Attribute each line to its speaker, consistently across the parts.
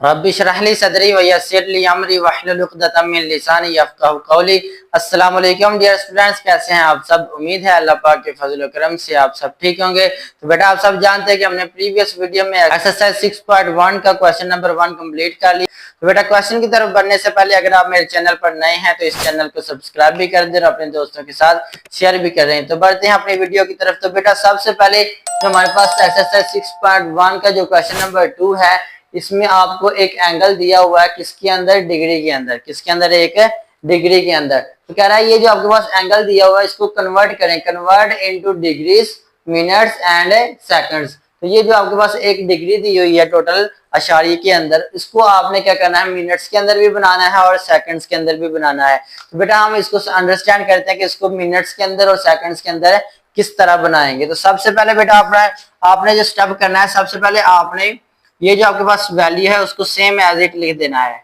Speaker 1: Rabbi इश्रह ली सदरी व यस्सिर ली अमरी वहलुल उक़दतम मिन लिसानी यफ़क़हू क़ौली। अस्सलाम वालेकुम डियर स्टूडेंट्स, कैसे हैं आप सब। उम्मीद है अल्लाह पाक के फजल व करम से आप सब ठीक होंगे। तो बेटा आप सब जानते हैं कि हमने प्रीवियस वीडियो में एक्सरसाइज 6.1 का क्वेश्चन नंबर 1 कंप्लीट कर लिया। तो बेटा क्वेश्चन की तरफ बढ़ने से पहले अगर आप मेरे चैनल पर नए हैं तो इस चैनल को सब्सक्राइब भी कर दें और अपने दोस्तों के साथ शेयर भी कर रहे हैं। तो बढ़ते हैं अपनी वीडियो की तरफ। तो बेटा सबसे पहले जो हमारे पास एक्सरसाइज 6.1 का जो क्वेश्चन नंबर 2 है, इसमें आपको एक एंगल दिया हुआ है किसके अंदर, डिग्री के अंदर। किसके अंदर? एक डिग्री के अंदर। तो कह रहा है ये जो आपके पास एंगल दिया हुआ है इसको कन्वर्ट करें, convert into degrees, minutes and seconds. तो ये जो आपके पास एक डिग्री दी हुई है टोटल अशारी के अंदर, इसको आपने क्या करना है, मिनट्स के अंदर भी बनाना है और सेकंड्स के अंदर भी बनाना है। तो बेटा हम इसको अंडरस्टैंड करते हैं कि इसको मिनट्स के अंदर और सेकंड्स के अंदर किस तरह बनाएंगे। तो सबसे पहले बेटा आपने जो स्टेप करना है, सबसे पहले आपने ये जो आपके पास वैल्यू है उसको सेम एज इट लिख देना है,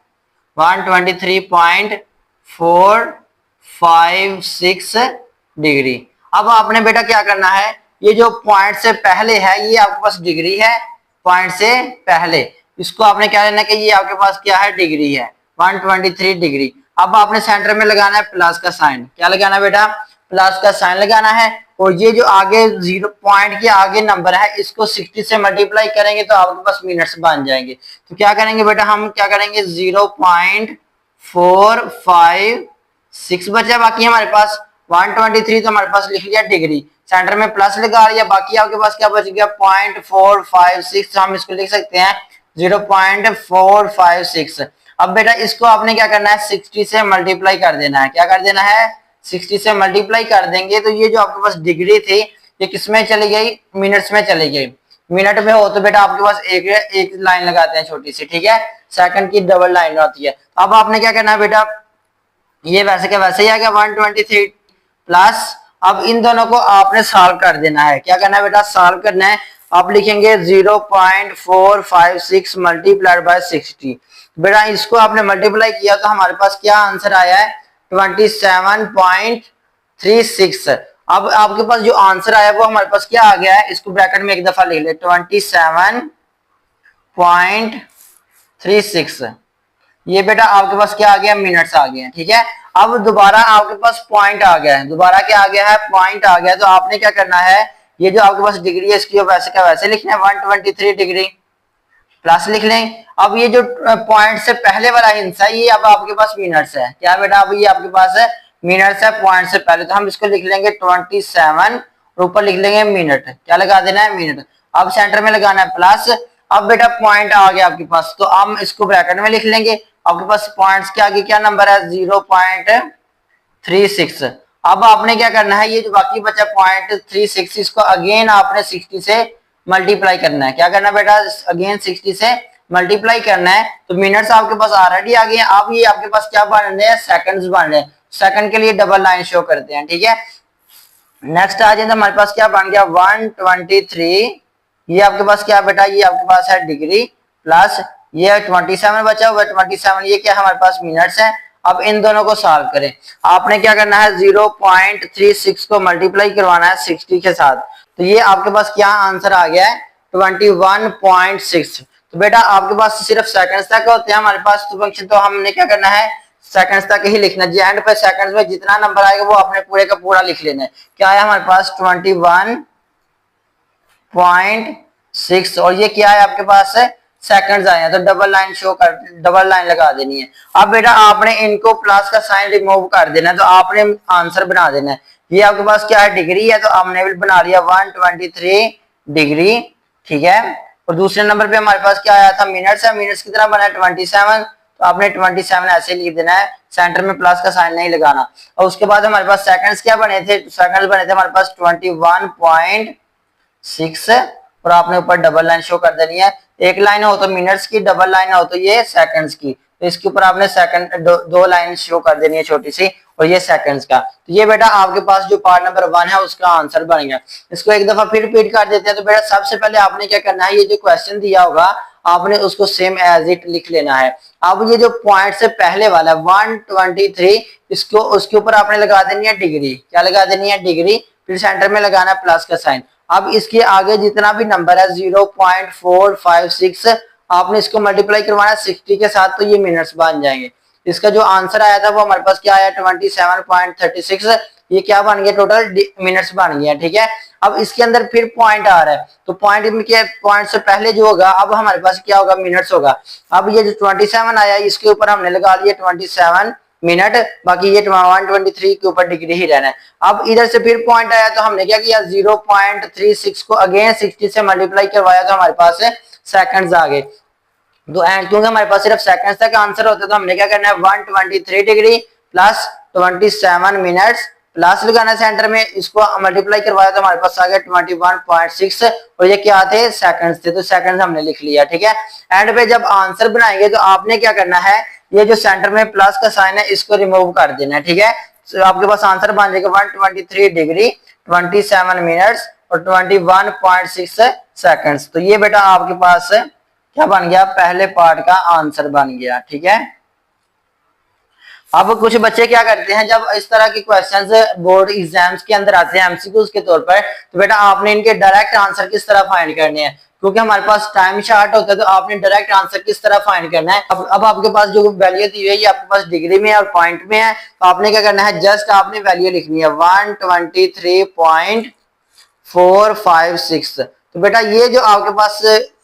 Speaker 1: 123.456 डिग्री। अब आपने बेटा क्या करना है, ये जो पॉइंट से पहले है ये आपके पास डिग्री है, पॉइंट से पहले इसको आपने क्या लेना कि ये आपके पास क्या है, डिग्री है, 123 डिग्री। अब आपने सेंटर में लगाना है प्लस का साइन। क्या लगाना है बेटा? प्लस का साइन लगाना है। और ये जो आगे 0 पॉइंट के आगे नंबर है इसको 60 से मल्टीप्लाई करेंगे तो आपके पास मिनट्स बन जाएंगे। तो क्या करेंगे बेटा, हम क्या करेंगे, 0.456 बचा, बाकी हमारे पास 123 तो हमारे पास लिख लिया डिग्री, सेंटर में प्लस लगा लिया, बाकी आपके पास क्या बच गया 0.456। हम इसको लिख सकते हैं 0.456। अब बेटा इसको आपने क्या करना है, 60 से मल्टीप्लाई कर देना है। क्या कर देना है? 60 से मल्टीप्लाई कर देंगे तो ये जो आपके पास डिग्री थी ये किसमें चली गई, मिनट्स में चली गई। मिनट में हो तो बेटा आपके पास एक लाइन लगाते हैं छोटी सी, ठीक है, सेकंड की डबल लाइन होती है। अब आपने क्या करना है बेटा, ये वैसे के वैसे ही आ गया 123 प्लस, अब इन दोनों को आपने सॉल्व कर देना है। क्या करना है बेटा, सॉल्व करना है। आप लिखेंगे 0.456 मल्टीप्लाइड बाय 60। बेटा इसको आपने मल्टीप्लाई किया तो हमारे पास क्या आंसर आया है, 27.36। अब आपके पास जो आंसर आया वो हमारे पास क्या आ गया है, इसको ब्रैकेट में एक दफा लिख ले, 27.36। ये बेटा आपके पास क्या आ गया, मिनट्स आ गए हैं, ठीक है। अब दोबारा आपके पास पॉइंट आ गया है, दोबारा क्या आ गया है, पॉइंट आ गया। तो आपने क्या करना है, ये जो आपके पास डिग्री है इसकी वैसे का वैसे लिखना है, 123 डिग्री प्लस लिख लें। अब ये जो पॉइंट से पहले वाला हिस्सा ये अब आपके पास मिनट्स है। क्या बेटा, अब ये आपके पास है मिनट्स है पॉइंट से पहले, तो हम इसको लिख लेंगे 27 और ऊपर लिख लेंगे मिनट। क्या लगा देना है, मिनट। अब सेंटर में लगाना है प्लस। अब बेटा पॉइंट आ गया आपके पास तो हम इसको ब्रैकेट में लिख लेंगे। आपके पास पॉइंट्स के आगे क्या नंबर है, 0.36। अब आपने क्या करना है, ये जो बाकी बचा 0.36 इसको अगेन आपने 60 से मल्टीप्लाई करना है। क्या करना है बेटा, अगेन 60 से मल्टीप्लाई करना है। तो मिनट्स आपके पास ऑलरेडी आ गए हैं। अब ये आपके पास क्या बन रहे हैं, सेकंड्स बन रहे हैं। सेकंड के लिए डबल लाइन शो करते हैं, ठीक है। नेक्स्ट आ जाए तो हमारे पास क्या बन गया, 123। ये आपके पास क्या बेटा, ये आपके पास है डिग्री प्लस ये 27 बचा हुआ, 27 ये क्या हमारे पास मिनट्स है। अब इन दोनों को सॉल्व करें। आपने क्या करना है, 0.36 को मल्टीप्लाई करवाना है 60 के साथ। तो ये आपके पास क्या आंसर आ गया है, 21.6। तो बेटा आपके पास सिर्फ सेकंड्स तक होते हैं हमारे पास, तो फंक्शन तो हमने क्या करना है, सेकंड्स तक ही लिखना है। एंड पे सेकंड्स में जितना नंबर आएगा वो आपने पूरे का पूरा लिख लेना है। क्या है हमारे पास, 21.6 और ये क्या है आपके पास है, सेकंड्स आए हैं। तो डबल लाइन शो कर, डबल लाइन लगा देनी है। अब बेटा आपने इनको प्लस का साइन रिमूव कर देना है, तो आपने आंसर बना देना है। ये आपके पास क्या है, डिग्री है, तो हमने भी बना लिया 123 डिग्री, ठीक है। और दूसरे नंबर पे हमारे पास क्या आया था, मिनट्स है, मिनट्स की तरह बना है 27। तो आपने 27 ऐसे लिख देना है, सेंटर में प्लस का साइन नहीं लगाना। और उसके बाद हमारे पास सेकंड्स क्या बने थे, सेकंड्स बने थे हमारे पास 21.6 और आपने ऊपर डबल लाइन शो कर देनी है। एक लाइन हो तो मिनट्स की, डबल लाइन हो तो ये सेकंड्स की। तो इसके ऊपर आपने सेकंड दो लाइन शो कर देनी है छोटी सी, और ये सेकंड्स का। तो ये बेटा आपके पास जो पार्ट नंबर 1 है उसका आंसर बन गया। इसको एक दफा फिर रिपीट कर देते हैं। तो बेटा सबसे पहले आपने क्या करना है, ये जो क्वेश्चन दिया होगा आपने उसको सेम एज इट लिख लेना है। अब ये जो पॉइंट से पहले वाला 123 इसको उसके ऊपर आपने लगा देनी है डिग्री। क्या लगा देनी है, डिग्री। फिर सेंटर में लगाना है प्लस का साइन। अब इसके आगे जितना भी नंबर है 0.456 आपने इसको मल्टीप्लाई करवाना है 60 के साथ तो ये मिनट्स बन जाएंगे। इसका जो आंसर आया था वो हमारे पास क्या आया 27.36, ये क्या बन गया टोटल मिनट्स बन गया। ठीक है, अब इसके अंदर फिर पॉइंट आ रहा है तो पॉइंट में क्या, पॉइंट से पहले जो होगा अब हमारे पास क्या होगा मिनट्स होगा। अब ये जो 27 आया इसके ऊपर हमने लगा लिया 27 मिनट, बाकी ये 123 के ऊपर डिग्री ही रहना है। अब इधर से फिर पॉइंट आया तो हमने क्या किया 0.36 को अगेन 60 से मल्टीप्लाई करवाया तो हमारे पास सेकंड्स आ गए। तो एंड क्योंकि हमारे पास सिर्फ सेकंड्स तक आंसर होता है तो हमने क्या करना है 123 डिग्री प्लस 27 मिनट्स प्लस लगाना सेंटर में, इसको मल्टीप्लाई करवाया तो हमारे पास आ गया 21.6 और ये क्या थे सेकंड्स थे, तो सेकंड्स हमने लिख लिया। ठीक है, एंड पे जब आंसर बनाएंगे तो आपने क्या करना है ये जो सेंटर में प्लस का साइन है इसको रिमूव कर देना है। ठीक है, तो आपके पास आंसर बन जाएगा 123 डिग्री 27 मिनट्स और 21.6 सेकंड्स। तो ये बेटा आपके पास क्या बन गया पहले पार्ट का आंसर बन गया। ठीक है, अब कुछ बच्चे क्या करते हैं जब इस तरह के क्वेश्चंस बोर्ड एग्जाम्स के अंदर आते हैं एमसीक्यूज के तौर पर, तो बेटा आपने इनके डायरेक्ट आंसर किस तरह फाइंड करने हैं, क्योंकि हमारे पास टाइम शॉर्ट होता है तो आपने डायरेक्ट आंसर किस तरह फाइंड करना है। अब आपके पास जो वैल्यू दी हुई है ये आपके पास डिग्री में और पॉइंट में है, तो आपने क्या करना है जस्ट आपने वैल्यू लिखनी है 123.456। तो बेटा ये जो आपके पास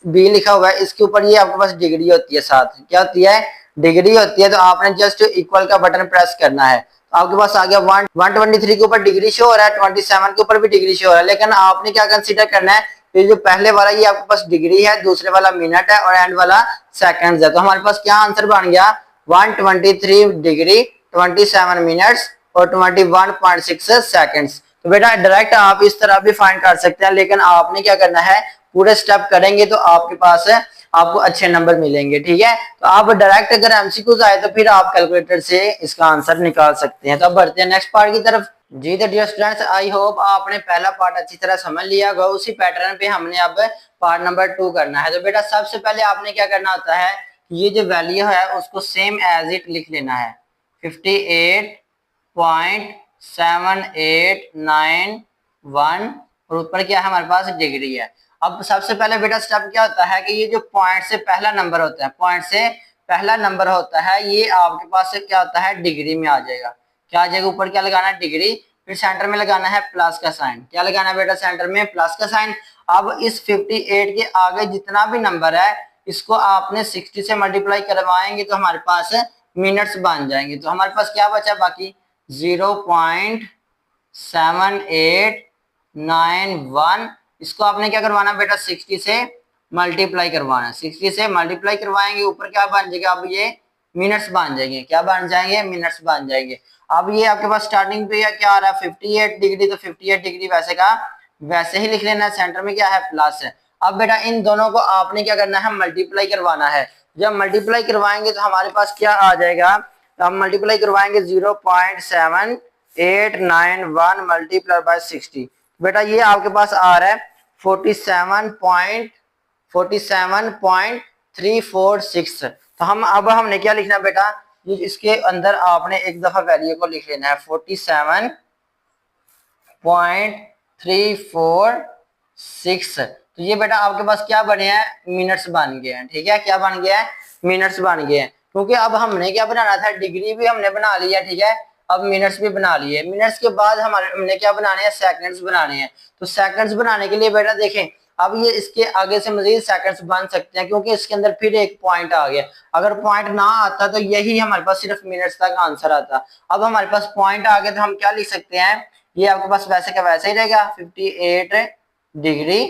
Speaker 1: बी लिखा हुआ है इसके ऊपर ये आपके पास डिग्री होती है, साथ क्या होती है डिग्री होती है, तो आपने जस्ट इक्वल का बटन प्रेस करना है तो आपके पास आ गया 123 के ऊपर डिग्री शो हो रहा है, 27 के ऊपर भी डिग्री शो हो रहा है, लेकिन आपने क्या कंसीडर करना है ये जो पहले वाला ये आपके पास डिग्री है, दूसरे वाला मिनट है और एंड वाला सेकंड्स है। तो हमारे पास क्या आंसर बन गया 123 डिग्री 27 मिनट्स और 21.6 सेकंड्स। तो बेटा डायरेक्ट आप इस तरह भी फाइंड कर सकते हैं, लेकिन आपने क्या करना है पूरे स्टेप करेंगे तो आपके पास आपको अच्छे नंबर मिलेंगे। ठीक है, तो आप डायरेक्ट अगर एमसीक्यूज आए तो फिर आप कैलकुलेटर से इसका आंसर निकाल सकते हैं। तो अब बढ़ते हैं नेक्स्ट पार्ट की तरफ। जी तो डियर स्टूडेंट्स आई होप आपने पहला पार्ट अच्छी तरह समझ लिया होगा। उसी पैटर्न पे हमने अब पार्ट नंबर 2 करना है। तो बेटा सबसे पहले आपने क्या करना होता है ये जो वैल्यू है उसको सेम एज इट लिख लेना है 58.7891 और ऊपर क्या है हमारे पास डिग्री है। अब सबसे पहले बेटा स्टेप क्या होता है कि ये जो पॉइंट से पहला नंबर होता है, पॉइंट से पहला नंबर होता है ये आपके पास से क्या होता है डिग्री में आ जाएगा। क्या आ जाएगा ऊपर क्या लगाना है डिग्री, फिर सेंटर में लगाना है प्लस का साइन। क्या लगाना है बेटा सेंटर में प्लस का साइन। अब इस 58 के आगे जितना भी नंबर है इसको आपने 60 से मल्टीप्लाई करवाएंगे तो हमारे पास मिनट्स बन जाएंगे। तो हमारे पास क्या बचा बाकी 0.7891, इसको आपने क्या करवाना बेटा 60 से मल्टीप्लाई करवाना है। 60 से मल्टीप्लाई करवाएंगे ऊपर क्या बन जाएगा अब ये मिनट्स बन जाएंगे। क्या बन जाएंगे मिनट्स बन जाएंगे। अब ये आपके पास स्टार्टिंग पे क्या आ रहा है 58 डिग्री, तो 58 डिग्री वैसे का वैसे ही लिख लेना है, सेंटर में क्या है प्लस है। अब बेटा इन दोनों को आपने क्या करना है मल्टीप्लाई करवाना है। जब मल्टीप्लाई करवाएंगे तो हमारे पास क्या आ जाएगा, तो हम मल्टीप्लाई करवाएंगे 0.7891 मल्टीप्लाई बाय 60। बेटा ये आपके पास आ रहा है 47.346। तो हमने क्या लिखना बेटा ये इसके अंदर आपने एक दफा वैल्यू को लिख लेना है 47.346। तो ये बेटा आपके पास क्या बने हैं मिनट्स बन गए हैं। ठीक है, क्या बन गया है मिनट्स बन गए हैं, क्योंकि अब हमने क्या बनाना था डिग्री भी हमने बना लिया। ठीक है, अब मिनट्स भी बना लिए। मिनट्स के बाद हमने क्या बनाने हैं सेकंड्स बनाने हैं। तो सेकंड्स बनाने के लिए बेटा देखें अब ये इसके आगे से मजीद सेकंड्स बन सकते हैं, क्योंकि इसके अंदर फिर एक पॉइंट आ गया। अगर पॉइंट ना आता तो यही हमारे पास सिर्फ मिनट्स तक आंसर आता। अब हमारे पास पॉइंट आ गया तो हम क्या लिख सकते हैं ये आपके पास वैसे का वैसे ही रहेगा 58 डिग्री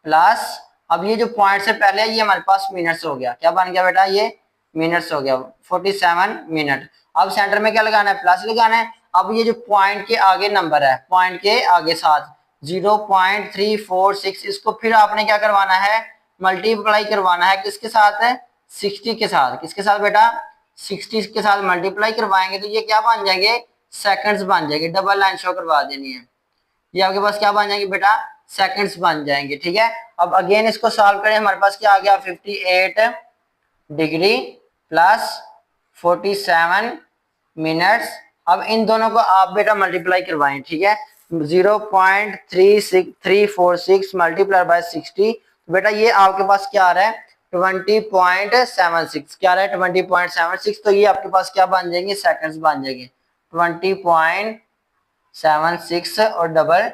Speaker 1: प्लस, अब ये जो पॉइंट से पहले है ये हमारे पास मिनट्स हो गया। क्या बन गया बेटा ये मिनट्स हो गया 47 मिनट। अब सेंटर में क्या लगाना है प्लस लगाना है। अब ये जो पॉइंट के आगे नंबर है पॉइंट के आगे साथ 0.346 इसको फिर आपने क्या करवाना है मल्टीप्लाई करवाना है किसके साथ है 60 के साथ। किसके साथ बेटा 60 के साथ मल्टीप्लाई करवाएंगे तो ये क्या बन जाएंगे सेकंड्स बन जाएंगे। डबल लाइन शो करवा देनी है, ये आपके पास क्या बन जाएंगे बेटा सेकंड्स बन जाएंगे। ठीक है, अब अगेन इसको सॉल्व करें हमारे पास क्या आ गया 58 डिग्री प्लस 47 मिनट्स। अब इन दोनों को आप बेटा मल्टीप्लाई करवाएं। ठीक है, 0.346 मल्टीप्लाई बाय 60। बेटा ये आपके पास क्या आ रहा है 20.76, क्या रहा है 20.76, तो ये आपके पास क्या बन जाएंगे, सेकंड्स बन जाएंगे 20.76 और डबल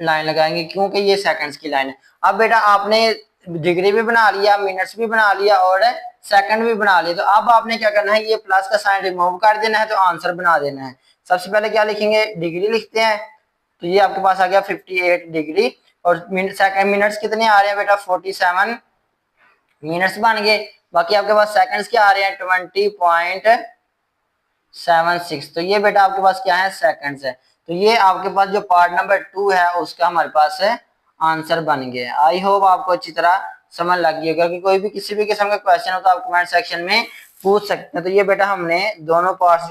Speaker 1: लाइन लगाएंगे क्योंकि ये सेकंड्स की लाइन है। अब बेटा आपने डिग्री भी बना लिया, मिनट्स भी बना लिया और सेकंड भी बना लिया, तो अब आपने क्या करना है, ये प्लस का साइन रिमूव कर देना है, तो आंसर बना देना है। सबसे पहले क्या लिखेंगे, डिग्री लिखते हैं, तो ये आपके पास आ गया 58 डिग्री, और सेकंड मिनट्स कितने आ रहे हैं बेटा 47 मिनट्स बन गए। बाकी आपके पास सेकंड्स क्या आ रहे हैं 20.76, तो ये बेटा आपके पास क्या है, सेकंड्स है। तो ये आपके पास जो पार्ट नंबर 2 है उसका हमारे पास है आंसर बन गया। आई होप आपको अच्छी तरह समझ लग गई होगा कि कोई भी किसी भी किस्म का क्वेश्चन हो तो आप कमेंट सेक्शन में पूछ सकते हैं। तो ये बेटा हमने दोनों पार्ट्स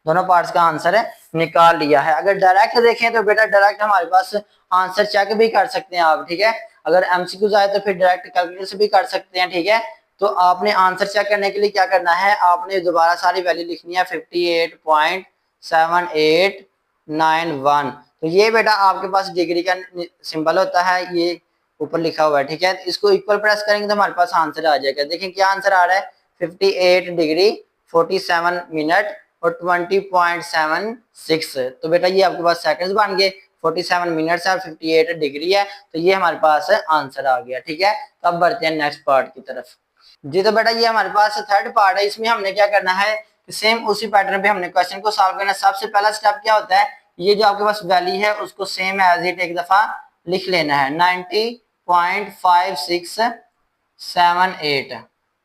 Speaker 1: दोनों पार्ट्स का आंसर है निकाल लिया है। अगर डायरेक्ट देखें तो बेटा डायरेक्ट हमारे पास आंसर चेक भी कर सकते हैं आप, ठीक है। अगर एमसीक्यूज आए तो फिर डायरेक्ट कैलकुलेटर से भी कर सकते हैं, ठीक है। तो आपने आंसर चेक करने के लिए क्या करना है, आपने दोबारा सारी वैल्यू लिखनी है 58.7891। तो ये बेटा आपके पास डिग्री का सिंबल होता है, ये ऊपर लिखा हुआ है, ठीक है। इसको इक्वल प्रेस करेंगे तो हमारे पास आंसर आ जाएगा। देखिए क्या आंसर आ रहा है, 58 डिग्री 47 मिनट और 20.76। तो बेटा ये आपके पास सेकंड्स बन गए, 47 मिनट्स है और 58 डिग्री है, तो ये हमारे पास आंसर आ गया, ठीक है। तो अब बढ़ते हैं नेक्स्ट पार्ट की तरफ जी। तो बेटा ये हमारे पास थर्ड पार्ट है, इसमें हमने क्या करना है, सेम उसी पैटर्न पे हमने क्वेश्चन को सॉल्व करना है। सबसे पहला स्टेप क्या होता है, ये जो आपके पास वैल्यू है उसको सेम एज इट एक दफा लिख लेना है 90.5678।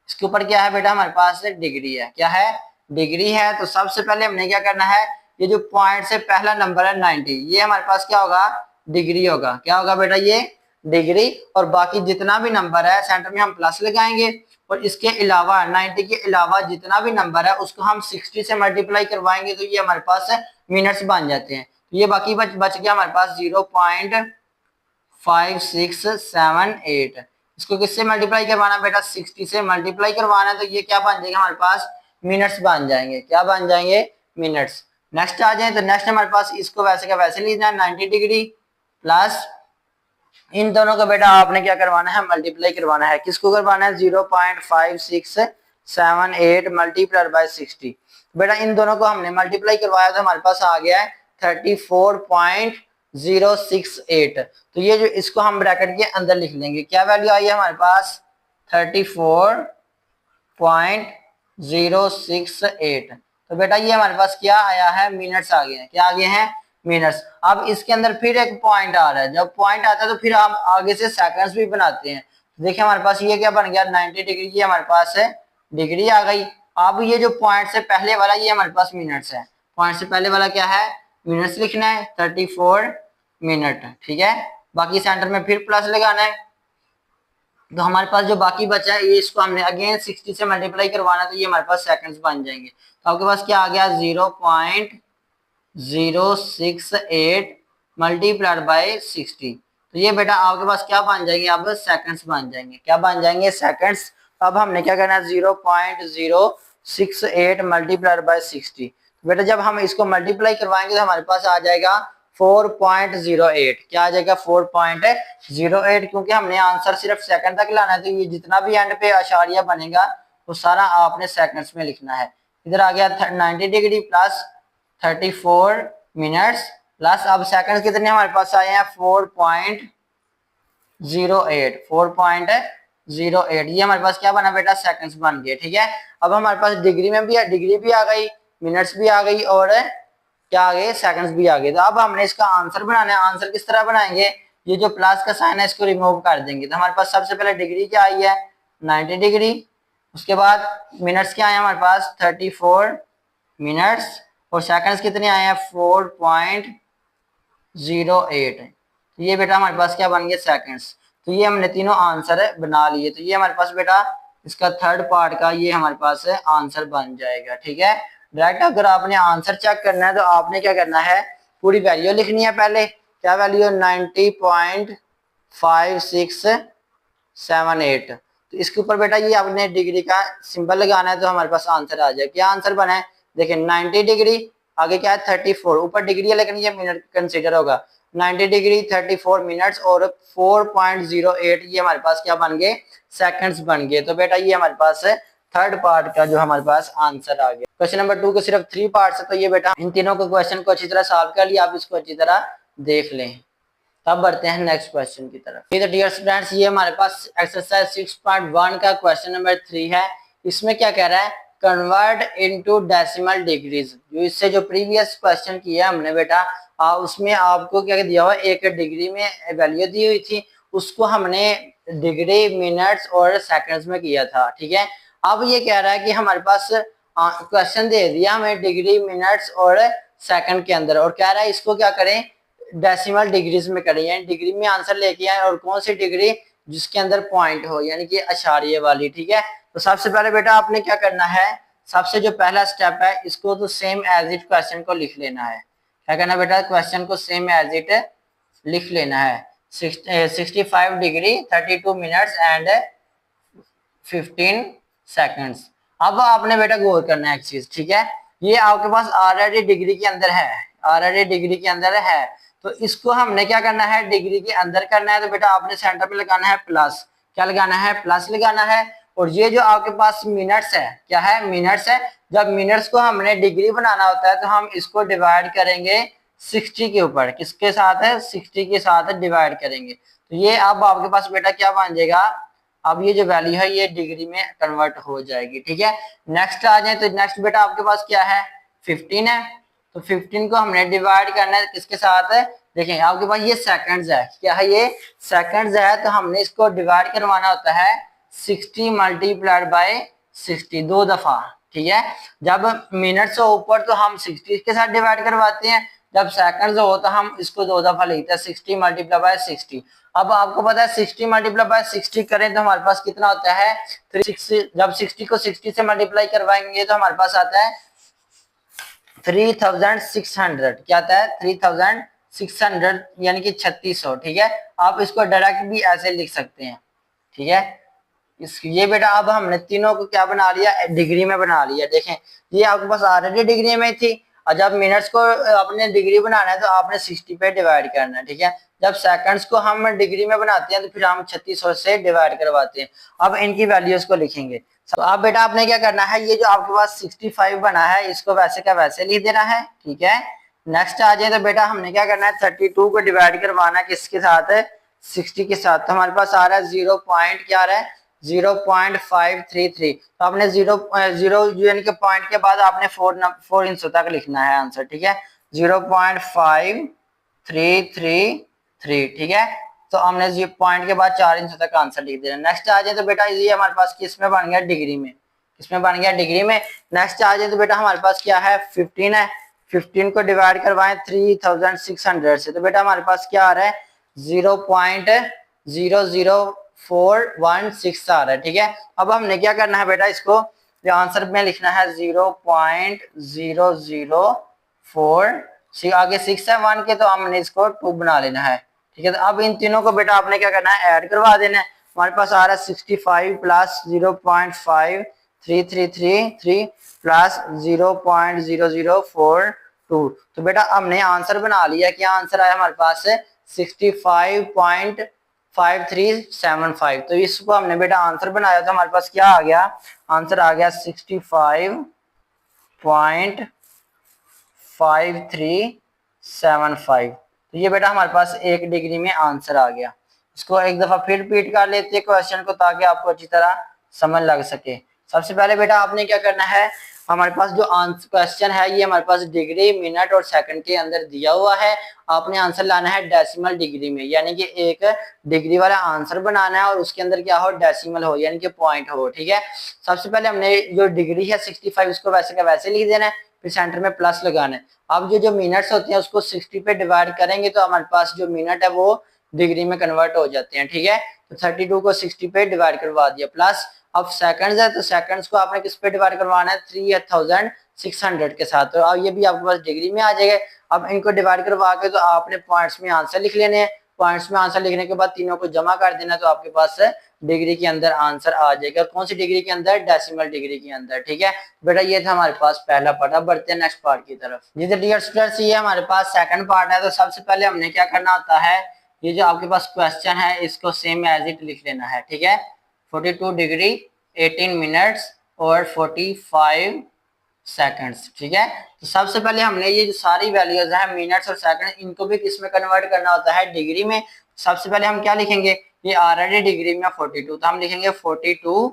Speaker 1: इसके ऊपर क्या है बेटा, हमारे पास डिग्री है, क्या है, डिग्री है। तो सबसे पहले हमने क्या करना है, ये जो पॉइंट से पहला नंबर है 90, ये हमारे पास क्या होगा, डिग्री होगा। क्या होगा बेटा, ये डिग्री। और बाकी जितना भी नंबर है सेंटर में हम प्लस लगाएंगे, और इसके अलावा 90 के अलावा जितना भी नंबर है उसको हम 60 से मल्टीप्लाई करवाएंगे, तो ये हमारे पास मिनट्स बन जाते हैं। तो ये बाकी बच गया हमारे पास 0.5678। इसको किससे मल्टीप्लाई करवाना बेटा, 60 से मल्टीप्लाई करवाना है, तो ये क्या बन जाएगा हमारे पास, मिनट्स बन जाएंगे। क्या बन जाएंगे, मिनट्स। नेक्स्ट आ जाए तो नेक्स्ट हमारे पास इसको वैसे का वैसे लिखना है 90 डिग्री प्लस इन दोनों को बेटा आपने क्या करवाना है, मल्टीप्लाई करवाना है। किसको करवाना है, 0.5678 मल्टीप्लाई बाय 60। बेटा इन दोनों को हमने मल्टीप्लाई करवाया तो हमारे पास आ गया है 34.068। तो ये जो इसको हम ब्रैकेट के अंदर लिख लेंगे, क्या वैल्यू आई है हमारे पास 34.068। तो बेटा ये हमारे पास क्या आया है, मिनट्स आ गए हैं। क्या आ गए हैं, मिनट्स। अब इसके अंदर फिर एक पॉइंट आ रहा है, जब पॉइंट आता है तो फिर हम आगे से सेकंड्स भी बनाते हैं। देखिए हमारे पास ये क्या बन गया, 90 डिग्री की हमारे पास है डिग्री आ गई। अब ये जो पॉइंट से पहले वाला ये हमारे पास मिनट्स है, पॉइंट से पहले वाला क्या है, मिनट्स लिखना है 34 मिनट, ठीक है। बाकी सेंटर में फिर प्लस लगाना है, तो हमारे पास जो बाकी बचा है ये इसको हमने अगेन 60 से मल्टीप्लाई करवाना है, तो ये हमारे पास सेकंड्स बन जाएंगे। तो आपके पास क्या आ गया 0.068 मल्टीप्लाइड बाय 60। तो ये बेटा आपके पास क्या बन जाएंगे, अब सेकंड्स बन जाएंगे। क्या बन जाएंगे, सेकंड्स। अब हमने क्या करना है 0.068 मल्टीप्लाइड बाय 60। बेटा जब हम इसको मल्टीप्लाई करवाएंगे तो हमारे पास आ जाएगा 4.08। क्या आ जाएगा 4.08, क्योंकि हमने आंसर सिर्फ सेकंड तक लाना है, तो ये जितना भी एंड पे आशारिया बनेगा वो सारा आपने सेकंड्स में लिखना है। इधर आ गया 90 डिग्री प्लस 34 मिनट्स प्लस अब सेकंड कितने हमारे पास आए हैं 4.08। 4.08 ये हमारे पास क्या बना बेटा, सेकंड्स बन गए, ठीक है। अब हमारे पास डिग्री में भी डिग्री भी आ गई, मिनट्स भी आ गई और क्या आ गए, सेकंड्स भी आ गए। तो अब हमने इसका आंसर बनाना है। आंसर किस तरह बनाएंगे, ये जो प्लस का साइन है इसको रिमूव कर देंगे। तो हमारे पास सबसे पहले डिग्री क्या आई है 90 डिग्री, उसके बाद मिनट्स क्या आए हमारे पास 34 मिनट्स और सेकंड्स कितने आए हैं 4.08। तो ये बेटा हमारे पास क्या बन गया, सेकंड्स। तो ये हमने तीनों आंसर बना लिए। तो ये हमारे पास बेटा इसका थर्ड पार्ट का ये हमारे पास आंसर बन जाएगा, ठीक है। डायरेक्ट अगर आपने आंसर चेक करना है तो आपने क्या करना है, पूरी वैल्यू लिखनी है पहले। क्या वैल्यू है 90.5678। तो इसके ऊपर बेटा ये आपने डिग्री का सिंबल लगाना है, तो हमारे पास आंसर आ जाए। क्या आंसर बना है, देखिए 90 डिग्री, आगे क्या है 34, ऊपर डिग्री है लेकिन ये मिनट कंसीडर होगा। 90 डिग्री 34 मिनट्स और 4.08 ये हमारे पास क्या बन गए, सेकंड्स बन गए। तो बेटा ये हमारे पास थर्ड पार्ट का जो हमारे पास आंसर आ गया। क्वेश्चन नंबर 2 के सिर्फ 3 पार्ट्स है, तो ये बेटा इन तीनों को क्वेश्चन को अच्छी तरह सॉल्व कर लिया, आप इसको अच्छी तरह देख लें। तब बढ़ते हैं नेक्स्ट क्वेश्चन की तरफ। तो डियर स्टूडेंट्स, ये हमारे पास एक्सरसाइज 6.1 का क्वेश्चन नंबर 3 है। इसमें क्या कह रहा है, कन्वर्ट इनटू डेसिमल डिग्रीज। जो इससे जो प्रीवियस क्वेश्चन किया हमने बेटा, उसमें आपको क्या दिया हुआ, एक डिग्री में वैल्यू दी हुई थी, उसको हमने डिग्री मिनट्स और सेकंड्स में किया था। ठीक है, अब ये कह रहा है कि हमारे पास क्वेश्चन दे दिया हमें डिग्री मिनट्स और सेकंड के अंदर, और कह रहा है इसको क्या करें, डेसिमल डिग्रीज में करें, यानी डिग्री में आंसर लेके आए, और कौन सी डिग्री, जिसके अंदर पॉइंट हो, यानी कि अशारिये वाली। ठीक है, तो सबसे पहले बेटा आपने क्या करना है, सबसे जो पहला स्टेप है, इसको तो सेम एज इट क्वेश्चन को लिख लेना है। क्या करना बेटा, क्वेश्चन को सेम एज इट लिख लेना है। 65 डिग्री 32 मिनट्स एंड 15 सेकंड्स। अब आपने बेटा गौर करना है एक चीज। ठीक है, ये आपके पास ऑलरेडी डिग्री के अंदर है, ऑलरेडी डिग्री के अंदर है, तो इसको हमने क्या करना है, डिग्री के अंदर करना है। तो बेटा आपने सेंटर पे लगाना है प्लस, क्या लगाना है, प्लस लगाना है। और ये जो आपके पास मिनट्स है, क्या है, मिनट्स है। जब मिनट्स को हमने डिग्री बनाना होता है तो हम इसको डिवाइड करेंगे 60 के ऊपर, किसके साथ है, 60 के साथ डिवाइड करेंगे। तो ये अब आपके पास बेटा क्या बन जाएगा, अब ये जो वैल्यू है ये डिग्री में कन्वर्ट हो जाएगी। ठीक है, नेक्स्ट आ जाए, तो नेक्स्ट बेटा आपके पास क्या है, 15 है। तो 15 को हमने डिवाइड करना है किसके साथ है, देखें आपके पास ये सेकंड्स है, क्या है, ये सेकंड्स है। तो हमने इसको डिवाइड करवाना होता है 60 मल्टीप्लाइड बाय 60, 2 दफा। ठीक है, जब मिनट्स हो ऊपर तो हम 60 के साथ डिवाइड करवाते हैं, जब सेकंड्स हो तो हम इसको 2 दफा लिखते हैं, 60 मल्टीप्लाई बाय 60। अब आपको पता है 60 मल्टीप्लाई बाय 60 करें तो हमारे पास कितना होता है, 360। जब 60 को 60 से मल्टीप्लाई करवाएंगे तो हमारे पास आता है 3600। क्या आता है, 3600, यानी कि 3600। ठीक है, आप इसको डायरेक्ट भी ऐसे लिख सकते हैं। ठीक है, ये बेटा अब हमने तीनों को क्या बना लिया, डिग्री में बना लिया। देखें ये आपके पास ऑलरेडी डिग्री में थी, और जब मिनट्स को आपने डिग्री बनाना है तो आपने 60 पे डिवाइड करना है। ठीक है, जब सेकंड्स को हम डिग्री में बनाते हैं तो फिर हम 3600 से डिवाइड करवाते हैं। अब इनकी वैल्यूज को लिखेंगे। तो अब बेटा आपने क्या करना है, ये जो आपके पास 65 बना है इसको वैसे का वैसे लिख देना है। ठीक है, नेक्स्ट आ जाए, तो बेटा हमने क्या करना है, 32 को डिवाइड करवाना किसके साथ है, 60 के साथ। तो हमारे पास आ रहा है 0 पॉइंट, क्या आ रहा है, 0.533। तो आपने जीरो यानी कि पॉइंट के बाद आपने 4 इंच तक लिखना है आंसर। ठीक है, 0.5333। ठीक है, तो हमने ये पॉइंट के बाद 4 इंच तक आंसर लिख देना। नेक्स्ट आ जाए, तो बेटा ये हमारे पास किस में बन गया, डिग्री में, किसमें बन गया, डिग्री में। नेक्स्ट आ जाए, तो बेटा हमारे पास क्या है, 15 है। 15 को डिवाइड करवाएं 3600 से, तो बेटा हमारे पास क्या आ रहा है, 0.00416 आ रहा है। ठीक है, अब हमने क्या करना है बेटा, इसको आंसर में लिखना है 0.004, आगे 6 है 1 के, तो हमने इसको 2 बना लेना है। ठीक है, तो अब इन तीनों को बेटा आपने क्या करना है, ऐड करवा देना है। हमारे पास आ रहा है 65 प्लस 0.5333 प्लस 0.0042। तो बेटा हमने आंसर बना लिया, क्या आंसर आया हमारे पास 65.5375। तो इसको हमने बेटा आंसर बनाया, तो हमारे पास क्या आ गया, आंसर आ गया 65.5375। तो ये बेटा हमारे पास 1 डिग्री में आंसर आ गया। इसको एक दफा फिर रिपीट कर लेते हैं क्वेश्चन को, ताकि आपको अच्छी तरह समझ लग सके। सबसे पहले बेटा आपने क्या करना है, हमारे पास जो आंसर क्वेश्चन है ये हमारे पास डिग्री, मिनट और सेकंड के अंदर दिया हुआ है। आपने आंसर लाना है डेसिमल डिग्री में, यानी कि एक डिग्री वाला आंसर बनाना है और उसके अंदर क्या हो, डेसिमल हो, यानी कि पॉइंट हो। ठीक है, सबसे पहले हमने जो डिग्री है 65 उसको वैसे का वैसे लिख देना है, फिर सेंटर में प्लस लगाना है। अब जो मिनट्स होते हैं उसको 60 पे डिवाइड करेंगे तो हमारे पास जो मिनट है वो डिग्री में कन्वर्ट हो जाते हैं। ठीक है, तो 32 को 60 पे डिवाइड करवा दिया, प्लस अब सेकंड्स है तो सेकंड्स को आपने किस पे डिवाइड करवाना है, 3600 के साथ। तो अब ये भी आपके पास डिग्री में आ जाएगा। अब इनको डिवाइड करवा के तो आपने पॉइंट्स में आंसर लिख लेने हैं। पॉइंट्स में आंसर लिखने के बाद तीनों को जमा कर देना, तो आपके पास डिग्री के अंदर आंसर आ जाएगा। कौन सी डिग्री के अंदर? डेसिमल डिग्री के अंदर। ठीक है बेटा, ये था हमारे पास पहला पार्ट। अब बढ़ते हैं नेक्स्ट पार्ट की तरफ। जी तो डियर स्टूडेंट्स, ये हमारे पास सेकंड पार्ट है। तो सबसे पहले हमने क्या करना होता है, ये जो आपके पास क्वेश्चन है इसको सेम एज इट लिख लेना है। ठीक है, 42 डिग्री 18 मिनट्स और 45 सेकंड्स। ठीक है, तो सबसे पहले हमने ये जो सारी वैल्यूज है मिनट्स और सेकंड, इनको भी किस में कन्वर्ट करना होता है? डिग्री में। सबसे पहले हम क्या लिखेंगे, ये ऑलरेडी डिग्री में 42, तो हम लिखेंगे 42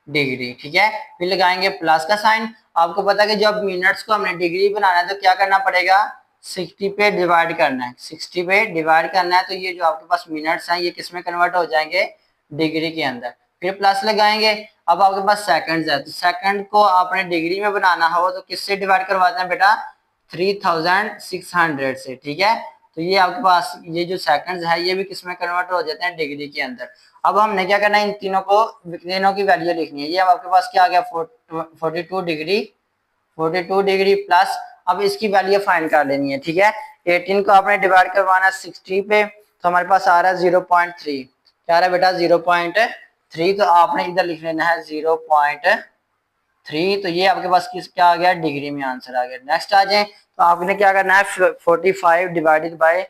Speaker 1: डिग्री। ठीक है, फिर लगाएंगे प्लस का साइन। आपको पता है कि जब मिनट्स को हमने डिग्री बनाना है तो क्या करना पड़ेगा? 60 पे डिवाइड करना है। 60 पे डिवाइड करना है, तो ये जो आपके पास मिनट्स हैं ये किस में कन्वर्ट हो जाएंगे? डिग्री के अंदर। फिर प्लस लगाएंगे। अब आपके पास सेकंड्स है, तो सेकंड को आपने डिग्री में बनाना हो तो किससे डिवाइड करवाते हैं बेटा? 3600 से। ठीक है, तो ये आपके पास ये जो सेकंड्स है ये भी किस में कन्वर्ट हो जाते हैं? डिग्री के अंदर। अब हमने क्या करना है, इन तीनों की वैल्यू लिखनी है। ये अब आपके पास क्या आ गया? 42 डिग्री, 42 डिग्री प्लस, अब इसकी वैल्यू फाइंड कर लेनी है। ठीक है, 18 को आपने डिवाइड करवाना 60 पे, तो हमारे पास आ रहा है 0.3। क्या आ रहा है बेटा? 0.3। तो आपने इधर लिख लेना है 0.3। तो ये आपके पास क्या आ गया? डिग्री में आंसर आ गया। नेक्स्ट आ जाए, तो आपने क्या करना है, 45 डिवाइडेड बाय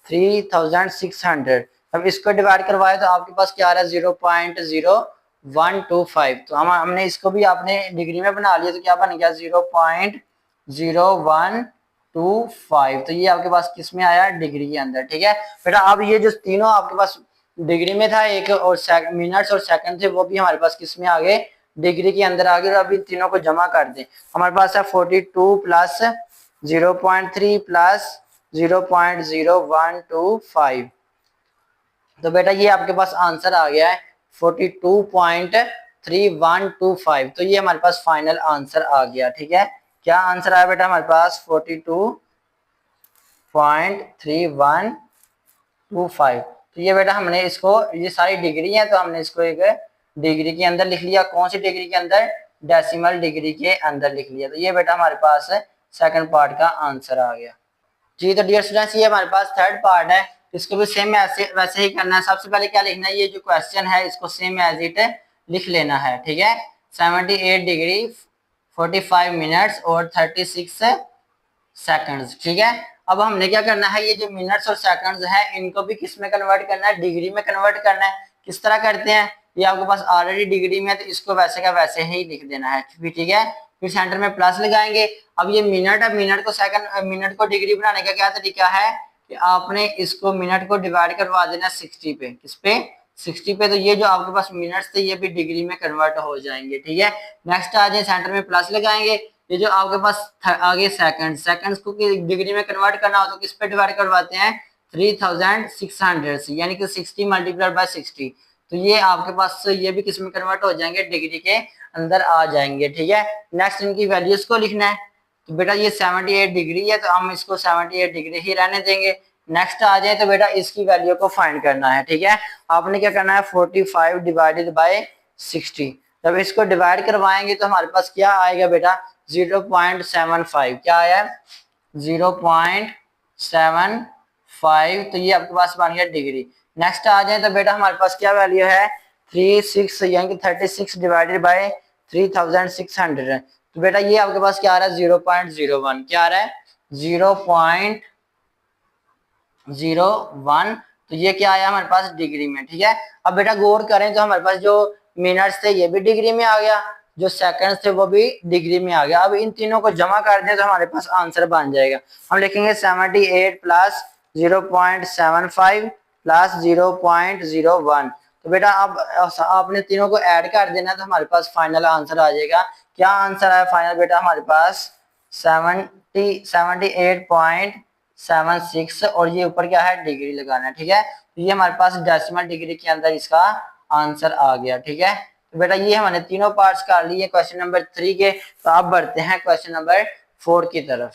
Speaker 1: 3600। अब इसको डिवाइड करवाए तो आपके पास क्या आ रहा है? 0.0125। तो हमने इसको भी आपने डिग्री में बना लिया, तो क्या बन गया? 0.0125। तो ये आपके पास किस में आया? डिग्री के अंदर। ठीक है बेटा, अब ये जो तीनों आपके पास डिग्री में था एक, और मिनट्स और सेकंड थे, वो भी हमारे पास किस में आ गए? डिग्री के अंदर आ गए। और अभी तीनों को जमा कर दें, हमारे पास है 42 प्लस 0.3 प्लस 0.0125। तो बेटा ये आपके पास आंसर आ गया है 42.3125। तो ये हमारे पास फाइनल आंसर आ गया। ठीक है, क्या आंसर आया बेटा हमारे पास? 42.3125। तो ये बेटा हमने इसको, ये सारी डिग्री है तो हमने इसको एक डिग्री के अंदर लिख लिया। कौन सी डिग्री के अंदर? डेसिमल डिग्री के अंदर लिख लिया। तो ये बेटा हमारे पास सेकंड पार्ट का आंसर आ गया। जी तो डियर स्टूडेंट्स, ये हमारे पास थर्ड पार्ट है, इसको भी सेम ऐसे वैसे ही करना है। सबसे पहले क्या लिखना है, ये जो क्वेश्चन है इसको सेम एज इट लिख लेना है। ठीक है, 78 डिग्री 45 मिनट्स और 36 सेकंड्स। ठीक है, अब हमने क्या करना है, ये जो मिनट्स और सेकंड्स है इनको भी किस में कन्वर्ट करना है? डिग्री में कन्वर्ट करना है। किस तरह करते हैं, ये आपके पास ऑलरेडी डिग्री में है तो इसको वैसे का वैसे ही लिख देना है। ठीक है, फिर सेंटर में प्लस लगाएंगे। अब ये मिनट है, मिनट को सेकंड, मिनट को डिग्री बनाने का क्या तरीका है कि आपने इसको मिनट को डिवाइड करवा देना 60 पे। किस पे? 60 पे। तो ये जो आपके पास मिनट्स थे ये भी डिग्री में कन्वर्ट हो जाएंगे। ठीक है, नेक्स्ट आ जाए, सेंटर में प्लस लगाएंगे। ये जो आपके पास आगे सेकंड्स को डिग्री में कन्वर्ट करना हो तो किस पे डिवाइड करवाते हैं? 3600 से, यानी कि 60 मल्टीप्लाइड बाय 60। तो ये आपके पास ये भी किस में कन्वर्ट हो जाएंगे? डिग्री के अंदर आ जाएंगे। ठीक है, नेक्स्ट इनकी वैल्यूज को लिखना है। तो बेटा ये 78 डिग्री है तो हम इसको 78 डिग्री ही रहने देंगे। नेक्स्ट आ जाए तो बेटा इसकी वैल्यू को फाइंड करना है। ठीक है, आपने क्या करना है, 45 डिवाइडेड बाय 60। जब इसको डिवाइड करवाएंगे तो हमारे पास क्या आएगा बेटा? 0.75। क्या आया? 0.75। तो ये आपके पास बन गया डिग्री। नेक्स्ट आ जाए तो बेटा हमारे पास क्या वैल्यू है? 36, यानी कि 36 डिवाइडेड बाय 3600। तो बेटा ये आपके पास क्या आ रहा है? 0.01। क्या आ रहा है? 0.01। तो ये क्या आया हमारे पास? डिग्री में। ठीक है, अब बेटा गौर करें तो हमारे पास जो मिनट्स थे ये भी डिग्री में आ गया, जो सेकंड्स थे वो भी डिग्री में आ गया। अब इन तीनों को जमा कर दें तो हमारे पास आंसर बन जाएगा। हम लिखेंगे 78 प्लस 0.75 प्लस 0.01। तो बेटा अब आपने तीनों को ऐड कर देना तो हमारे पास फाइनल आंसर आ जाएगा। क्या आंसर आया फाइनल बेटा? हमारे पास 78.76, और ये ऊपर क्या है? डिग्री लगाना है। ठीक है, तो ये हमारे पास डेसिमल डिग्री के अंदर इसका आंसर आ गया। ठीक है, तो बेटा ये हमने तीनों पार्ट्स कर लिए क्वेश्चन नंबर 3 के। तो अब बढ़ते हैं क्वेश्चन नंबर 4 की तरफ।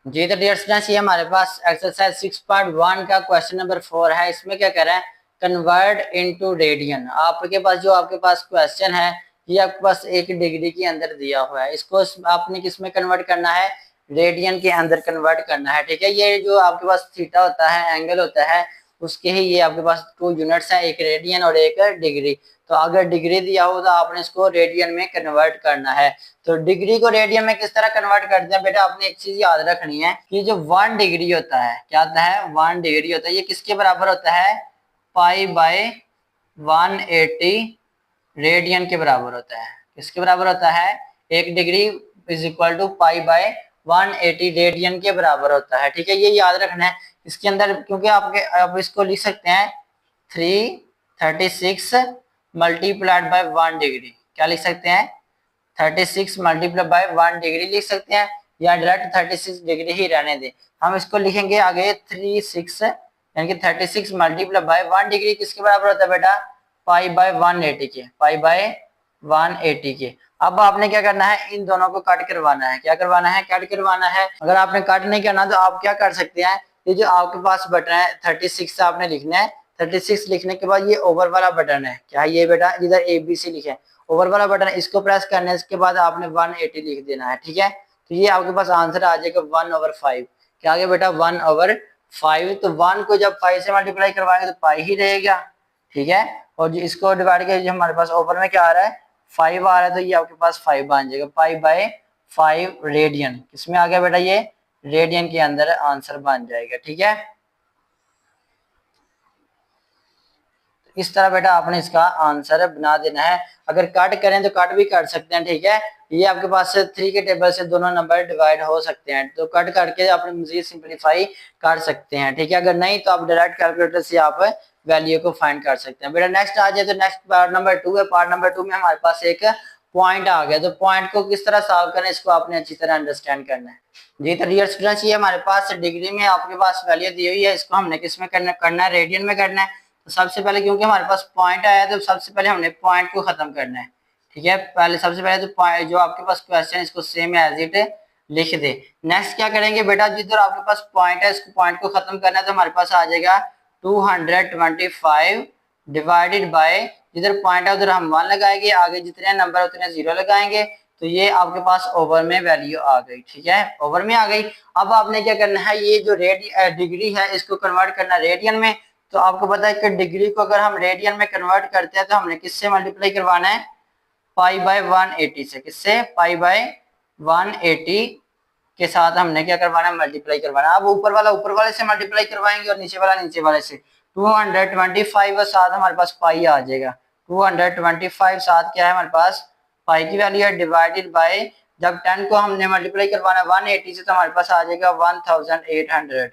Speaker 1: जी तो डियर स्टूडेंट्स, ये हमारे पास एक्सरसाइज 6.1 का क्वेश्चन नंबर 4 है। इसमें क्या कर रहा है? Convert into radian. आपके पास जो आपके पास क्वेश्चन है ये आपके पास एक डिग्री के अंदर दिया हुआ है, इसको आपने किस में कन्वर्ट करना है? रेडियन के अंदर कन्वर्ट करना है। ठीक है, ये जो आपके पास थीटा होता है, एंगल होता है, उसके ही ये आपके पास 2 यूनिट्स हैं, एक रेडियन और एक डिग्री। तो अगर डिग्री दिया हो तो आपने इसको रेडियन में कन्वर्ट करना है। तो डिग्री को रेडियन में किस तरह कन्वर्ट करते हैं बेटा, आपने एक चीज याद रखनी है कि जो 1 डिग्री होता है, क्या होता है, 1 डिग्री होता है, ये किसके बराबर होता है, पाई बाय 180 रेडियन के बराबर होता है। किसके बराबर होता है, 1 degree is equal to pi by 180 radian के बराबर होता है। ठीक है, ये याद रखना है इसके अंदर, क्योंकि आपके आप इसको लिख सकते हैं 336 मल्टीप्लाइड बाय 1 डिग्री। क्या लिख सकते हैं, 36 मल्टीप्लाई बाय 1 डिग्री लिख सकते हैं, या डायरेक्ट 36 डिग्री ही रहने दें। हम इसको लिखेंगे आगे 36 यानी कि 36 मल्टीप्लाई बाय 1 डिग्री किसके बराबर होता है बेटा, पाई बाय 180 के, पाई बाय 180 के। अब आपने क्या करना है, इन दोनों को कट करवाना है। क्या करवाना है, कट करवाना है। अगर आपने कट नहीं करना तो आप क्या कर सकते हैं, ये जो आपके पास बटन है 36 आपने लिखना है। 36 लिखने के बाद ये ओवर वाला बटन है, क्या ये बेटा, इधर ABC लिखे है, ओवर वाला बटन, इसको प्रेस करने के बाद आपने 180 लिख देना है। ठीक है, तो ये आपके पास आंसर आ जाएगा 1/5। क्या आ गया बेटा, 1/5। तो 1 को जब 5 से मल्टीप्लाई करवाएंगे तो पाई ही रहेगा। ठीक है, और इसको डिवाइड करके हमारे पास ओवर में क्या आ रहा है, 5 आ रहा है, तो ये आपके पास 5 बन जाएगा, पाई बाय 5 रेडियन। किसमें आ गया बेटा, ये रेडियन के अंदर आंसर बन जाएगा। ठीक है, इस तरह बेटा आपने इसका आंसर बना देना है। अगर कट करें तो कट भी कर सकते हैं। ठीक है, ये आपके पास 3 के टेबल से दोनों नंबर डिवाइड हो सकते हैं, तो कट करके आपने मजीद सिंपलीफाई कर सकते हैं। ठीक है, अगर नहीं तो आप डायरेक्ट कैलकुलेटर से आप वैल्यू को फाइंड कर सकते हैं। बेटा नेक्स्ट आ जाए तो नेक्स्ट पार्ट नंबर 2 है। पार्ट नंबर 2 में हमारे पास एक पॉइंट आ गया, तो पॉइंट को किस तरह सॉल्व करना है इसको आपने अच्छी तरह अंडरस्टैंड करना है। जी तो डियर स्टूडेंट्स, ये हमारे पास डिग्री में आपके पास वैल्यू दी हुई है, इसको हमने किस में करना है, रेडियन में करना है। तो सबसे पहले क्योंकि हमारे पास पॉइंट आया है तो सबसे पहले हमने पॉइंट को खत्म करना है। ठीक है, पहले सबसे पहले तो जो आपके पास क्वेश्चन है इसको सेम एज इट लिख दे। नेक्स्ट क्या करेंगे बेटा, जिधर आपके पास पॉइंट है इसको पॉइंट को खत्म करना है, तो हमारे पास आ जाएगा 225 डिवाइडेड बाय, जिधर पॉइंट है उधर हम 1 लगाएंगे, आगे जितने नंबर उतने 0 लगाएंगे, तो ये आपके पास ओवर में वैल्यू आ गई। ठीक है, ओवर में आ गई। अब आपने क्या करना है, ये जो डिग्री है इसको कन्वर्ट करना रेडियन में। तो आपको पता है कि डिग्री को अगर हम रेडियन में कन्वर्ट करते हैं तो हमने किससे मल्टीप्लाई करवाना है, पाई बाय 180 से। किससे, पाई बाय 180 के साथ हमने क्या करवाना है, मल्टीप्लाई करवाना। अब ऊपर वाला ऊपर वाले से मल्टीप्लाई करवाएंगे और नीचे वाला नीचे वाले से। 225 और साथ हमारे पास पाई आ जाएगा। 225 साथ क्या है हमारे पास, पाई की वैल्यू है, डिवाइडेड बाय, जब 10 को हमने मल्टीप्लाई करवाना 180 से तो हमारे पास आ जाएगा 1800।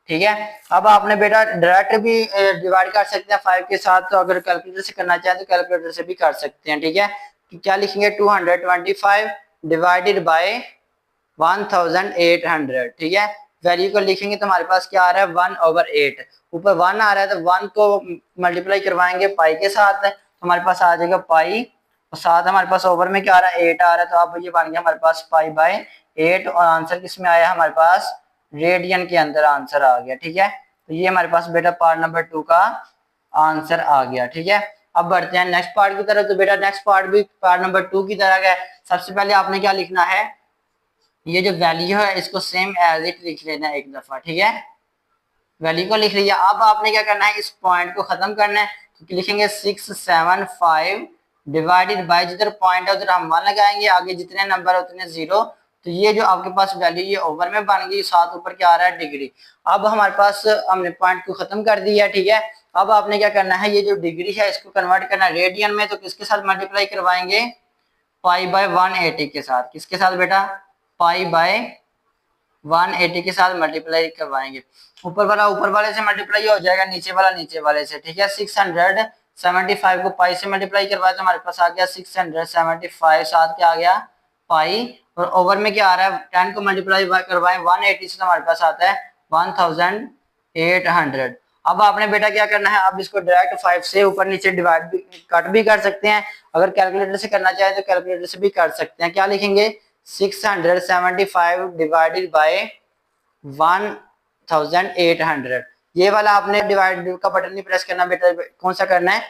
Speaker 1: ठीक है, अब आपने बेटा डायरेक्ट भी डिवाइड कर सकते हैं 5 के साथ, तो अगर कैलकुलेटर से करना चाहें तो कैलकुलेटर से भी कर सकते हैं। ठीक है, तो क्या लिखेंगे, 225 डिवाइडेड बाय 1800। ठीक है, वैल्यू को लिखेंगे तो हमारे पास क्या आ रहा है, 1/8। ऊपर 1 आ रहा है तो 1 को मल्टीप्लाई करवाएंगे पाई के साथ, तो हमारे पास आ जाएगा पाई, और साथ हमारे पास ओवर में क्या आ रहा है, 8 आ रहा है, तो अब ये बन गया हमारे पास पाई बाय 8, और आंसर किस में आया हमारे पास, रेडियन के अंदर आंसर आ गया। ठीक है, तो ये हमारे पास बेटा पार्ट नंबर 2 का आंसर आ गया। ठीक है, अब बढ़ते हैं नेक्स्ट पार्ट की तरफ। तो बेटा नेक्स्ट पार्ट भी पार्ट नंबर 2 की तरह है। सबसे पहले आपने क्या लिखना है, ये जो वैल्यू है इसको सेम एज इट लिख लेना एक दफा। ठीक है, वैल्यू को लिख लिया। अब आपने क्या करना है, इस पॉइंट को खत्म करना है, तो लिखेंगे 675 डिवाइडेड बाय, जिधर पॉइंट है उधर हम 1 लगाएंगे, आगे जितने नंबर है उतने 0। तो ये जो आपके पास वैल्यू ये ओवर में बन गई, साथ ऊपर क्या आ रहा है, डिग्री। अब हमारे पास हमने पॉइंट को खत्म कर दिया। ठीक है, अब आपने क्या करना है, ये जो डिग्री है इसको कन्वर्ट करना रेडियन में, तो किसके साथ मल्टीप्लाई करवाएंगे, पाई बाय 180 के साथ। किसके साथ बेटा, पाई बाय 180 के साथ मल्टीप्लाई करवाएंगे। ऊपर वाले से मल्टीप्लाई हो जाएगा, नीचे वाला नीचे वाले से। ठीक है, 675 को पाई से मल्टीप्लाई करवाए तो हमारे पास आ गया 675, साथ क्या आ गया, पाई, और ओवर में क्या आ रहा है, 10 को मल्टीप्लाई करवाए 180 से तो हमारे पास आता है 1800। अब आपने बेटा क्या करना है, अब इसको डायरेक्ट 5 से ऊपर नीचे डिवाइड भी कट भी कर सकते हैं, अगर कैलकुलेटर से करना चाहे तो कैलकुलेटर से भी कर सकते हैं। क्या लिखेंगे, 675 डिवाइडेड बाय 1800। ये वाला आपने डिवाइड का बटन नहीं प्रेस करना बेटा, कौन सा करना है,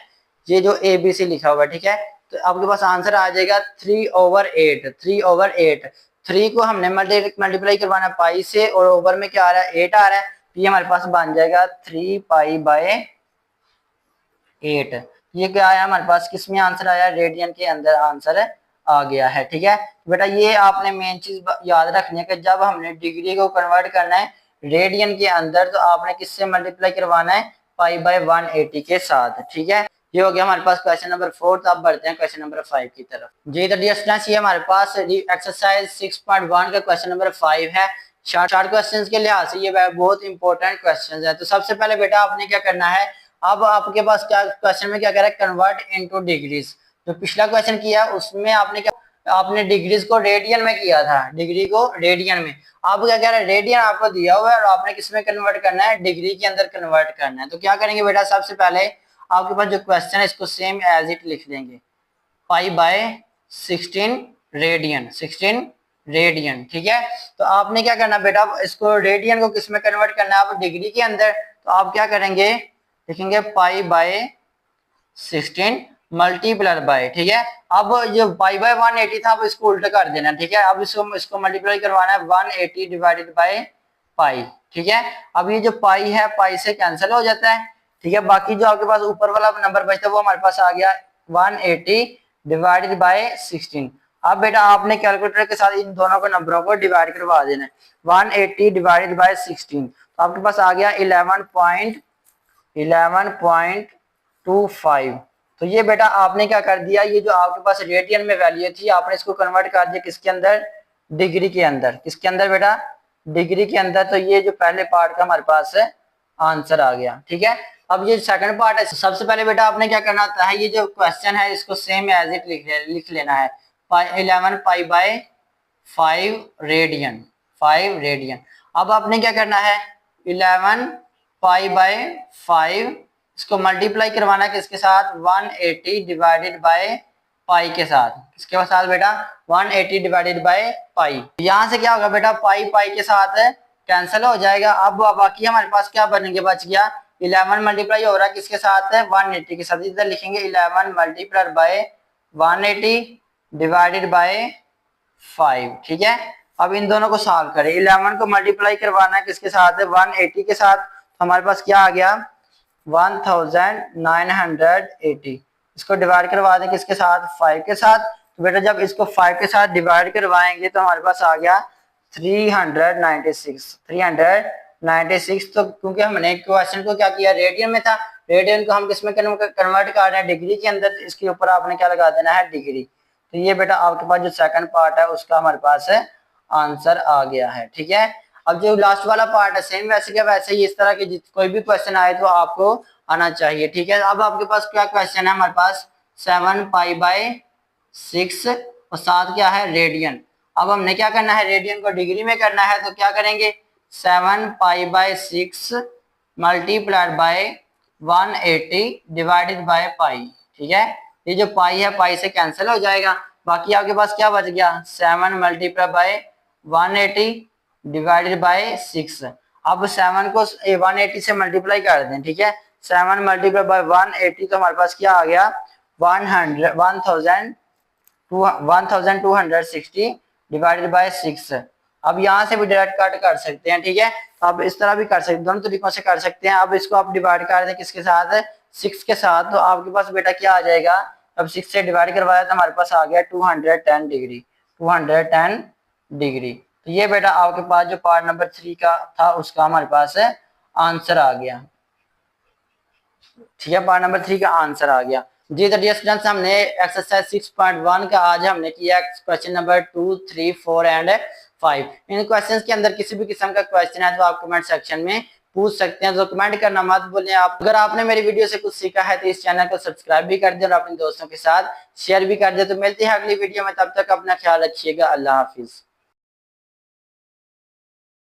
Speaker 1: ये जो ABC लिखा हुआ है। ठीक है, तो आपके पास आंसर आ जाएगा 3/8। 3/8, 3 को हमने मल्टीप्लाई करवाना पाई से, और ओवर में क्या आ रहा है, 8 आ रहा है, ये हमारे पास बन जाएगा 3π/8। ये क्या आया हमारे पास, किस में आंसर आया, रेडियन के अंदर आंसर आ गया है। ठीक है बेटा, ये आपने मेन चीज याद रखनी है कि जब हमने डिग्री को कन्वर्ट करना है रेडियन के अंदर तो आपने किससे मल्टीप्लाई करवाना है, π/180 के साथ। ठीक है, ये हो गया हमारे पास क्वेश्चन नंबर 4। तो अब बढ़ते हैं क्वेश्चन नंबर 5 की तरफ। जी तो डियर स्टूडेंट्स, ये हमारे पास एक्सरसाइज 6.1 का क्वेश्चन नंबर 5 है। शॉर्ट क्वेश्चंस के लिहाज से ये बहुत इंपॉर्टेंट क्वेश्चंस है। तो सबसे पहले बेटा आपने क्या करना है, अब आपके पास क्या क्वेश्चन में क्या कह रहा है, कन्वर्ट इनटू डिग्रीज। जो पिछला क्वेश्चन किया उसमें आपने क्या, आपने डिग्रीज को रेडियन में किया था, डिग्री को रेडियन में। आप क्या कह रहे हैं, रेडियन आपको दिया हुआ है और आपने किस में कन्वर्ट करना है, डिग्री के अंदर कन्वर्ट करना है। तो क्या करेंगे बेटा, सबसे पहले आपके पास जो क्वेश्चन है इसको सेम एज इट लिख देंगे, π/16 रेडियन, 16 रेडियन। ठीक है, तो आपने क्या करना बेटा, इसको रेडियन को किस में कन्वर्ट करना है, आप डिग्री के अंदर। तो आप क्या करेंगे, लिखेंगे π/16 मल्टीप्लाई बाय। ठीक है, अब जो π/180 था अब इसको उल्टा कर देना। ठीक है, अब इसको मल्टीप्लाई करवाना है 180 डिवाइडेड बाय पाई। ठीक है, अब ये जो पाई है पाई से कैंसिल हो जाता है। ठीक है, बाकी जो आपके पास ऊपर वाला नंबर बचता है वो हमारे पास आ गया 180 डिवाइडेड बाय 16। अब बेटा आपने कैलकुलेटर के साथ इन दोनों को नंबरों को डिवाइड करवा देना है। 180 डिवाइडेड बाय 16 तो आपके पास आ गया 11.25। तो ये बेटा आपने क्या कर दिया, ये जो आपके पास रेडियन में वैल्यू थी आपने इसको कन्वर्ट कर दिया किसके अंदर, डिग्री के अंदर। किसके अंदर बेटा, डिग्री के अंदर। तो ये जो पहले पार्ट का हमारे पास आंसर आ गया। ठीक है, अब ये सेकंड पार्ट है। सबसे पहले बेटा आपने क्या करना होता है, ये जो क्वेश्चन है इसको सेम एज इट लिख लेना है, 11π/5 रेडियन, 5 रेडियन। अब आपने क्या करना है, 11π/5 इसको मल्टीप्लाई करवाना है किसके साथ, 180 डिवाइडेड बाय पाई के साथ। किसके साथ बेटा, 180 डिवाइडेड बाय पाई। यहाँ से क्या होगा बेटा, पाई पाई के साथ कैंसिल हो जाएगा। अब बाकी हमारे पास क्या बनेंगे, बच गया 11 मल्टीप्लाई हो रहा है किसके साथ है, 180 के साथ। इधर लिखेंगे 11 मल्टीप्लाई बाय 180 डिवाइडेड बाय 5। ठीक है, अब इन दोनों को सॉल्व करें। 11 को मल्टीप्लाई करवाना है किसके साथ है, 180 के साथ। तो हमारे पास क्या आ गया, 1980। इसको डिवाइड करवा दें किसके साथ, 5 के साथ। तो बेटा जब इसको 5 के साथ डिवाइड करवाएंगे तो हमारे पास आ गया 396। तो क्योंकि हमने क्वेश्चन को क्या किया, रेडियन में था, रेडियन को हम किसमें कन्वर्ट कर रहे हैं, डिग्री के अंदर। तो इसके ऊपर आपने क्या लगा देना है, डिग्री। तो ये बेटा आपके पास जो सेकंड पार्ट है उसका हमारे पास आंसर आ गया है। ठीक है, अब जो लास्ट वाला पार्ट है सेम वैसे क्या वैसे ही, इस तरह के कोई भी क्वेश्चन आए तो आपको आना चाहिए। ठीक है, अब आपके पास क्या क्वेश्चन है, हमारे पास 7π/6 और साथ क्या है, रेडियन। अब हमने क्या करना है, रेडियन को डिग्री में करना है। तो क्या करेंगे, 7π/6 multiplied by 180 divided by pi. ठीक है, ये जो पाई है पाई से कैंसिल हो जाएगा। बाकी आपके पास क्या बच गया, 7 मल्टीप्लाई बाय 180 डिवाइडेड बाय 6। अब 7 को 180 से मल्टीप्लाई कर दें। ठीक है, 7 मल्टीप्लाई बाय 180 तो हमारे पास क्या आ गया, 1260 डिवाइडेड बाय 6। अब यहाँ से भी डायरेक्ट कट कर सकते हैं। ठीक है, अब इस तरह भी कर सकते हैं, दोनों तरीकों से कर सकते हैं। अब इसको आप डिवाइड कर दें किसके साथ, 6 के साथ। तो आपके पास बेटा क्या आ जाएगा, अब 6 से डिवाइड करवाया तो हमारे पास आ गया 210 डिग्री, 210 डिग्री। तो ये बेटा आपके पास जो पार्ट नंबर 3 का था उसका हमारे पास आंसर आ गया। ठीक है, पार्ट नंबर 3 का आंसर आ गया। जी तो डियर स्टूडेंट्स, हमने एक्सरसाइज 6.1 का आज हमने किया question number 2, 3, 4 and 5। In questions के अंदर किसी भी किस्म का क्वेश्चन है तो आप कमेंट सेक्शन में पूछ सकते हैं। तो कमेंट करना मत भूलें। आप अगर आपने मेरी वीडियो से कुछ सीखा है तो इस चैनल को सब्सक्राइब भी कर दें और अपने दोस्तों के साथ शेयर भी कर दें। तो मिलते हैं अगली वीडियो में, तब तक अपना ख्याल रखिएगा। अल्लाह हाफिज।